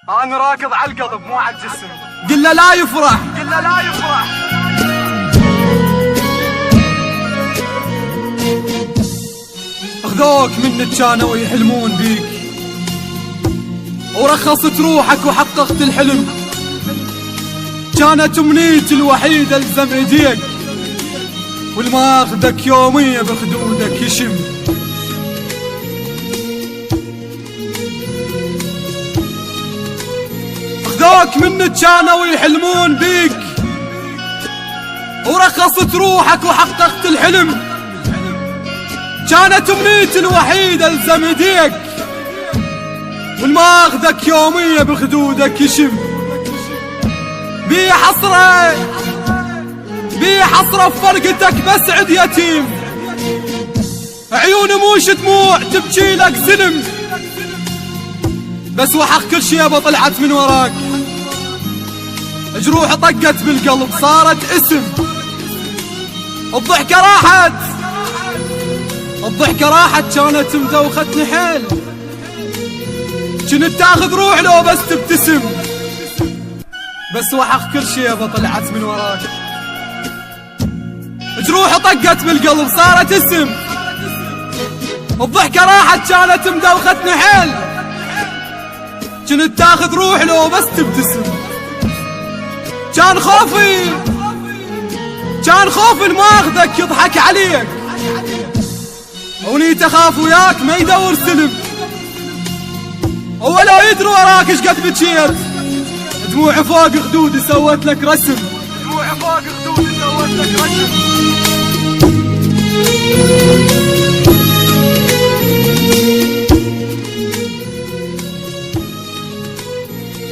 انا راكض على القلب مو على الجسم. قل له لا يفرح، قل له لا يفرح. اخذوك منك كانوا يحلمون بيك، ورخصت روحك وحققت الحلم. كانت امنيتي الوحيدة الزم ايديك، والماخذك يومية بخدودك يشم. اخذوك منك كانوا يحلمون بيك، ورخصت روحك وحققت الحلم. كانت امنيتي الوحيدة الزم ايديك، والماخذك يومية بخدودك يشم. بي حسرة بي حسرة بفرقتك بسعد يتيم، عيوني موش دموع تبكي لك زلم. بس وحق كل شيء طلعت من وراك، جروح طقت بالقلب صارت اسم. الضحكة راحت الضحكة راحت، كانت مدوختني حيل. كنت تاخذ روح لو بس تبتسم. بس وحق كل شيء طلعت من وراك، جروح طقت بالقلب صارت اسم. الضحكة راحت كانت مدوختني حيل. كنت تاخذ روح لو بس تبتسم. كان خوفي الماخذك يضحك عليك، ونيت اخاف وياك ما يدور سلم. ولا يدري وراك ايش قد بكيت، دموعي فوق خدودي سوت لك رسم. دموعي فوق خدودي سوت لك رسم.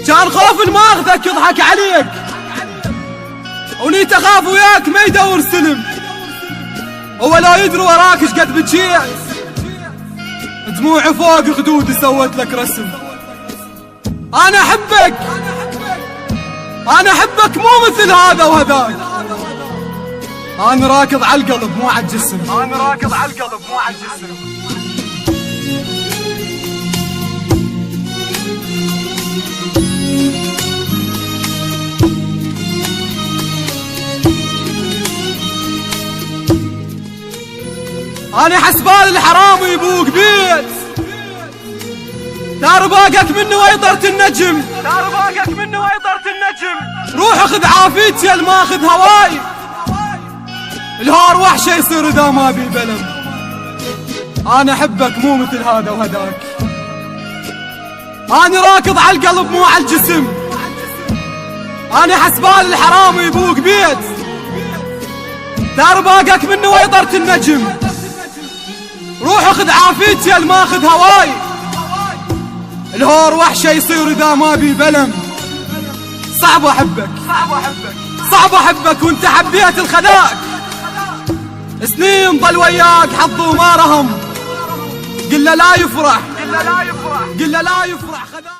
كان خوف الماخذك يضحك عليك، ونيت اخاف وياك ما يدور سلم. ولا يدري وراك ايش قد بكيت، دموعي فوق خدودي سوت لك رسم. انا احبك مو مثل هذا وهذاك. انا راكض على القلب مو على الجسم. انا راكض على القلب مو على الجسم. أنا حسبال الحرام يبوق بيت، دار باقك منه ويطرة النجم. دار باقك منه ويطرة النجم. روح خذ عافيتي يا الماخذ هواي، الهار وحشة يصير اذا ما بي بلم. أنا أحبك مو مثل هذا وهداك. أنا راكض على القلب مو على الجسم. أنا حسبال الحرام يبوق بيت، دار باقك منه ويطرة النجم. روح خذ عافيتي يا الماخذ هواي، الهور وحشة يصير اذا ما بي بلم. صعب احبك وانت حبيت الخذاك. سنين ضل وياك حظ وما رهم. قل له لا يفرح، قل له لا يفرح. قل له لا يفرح خذاك.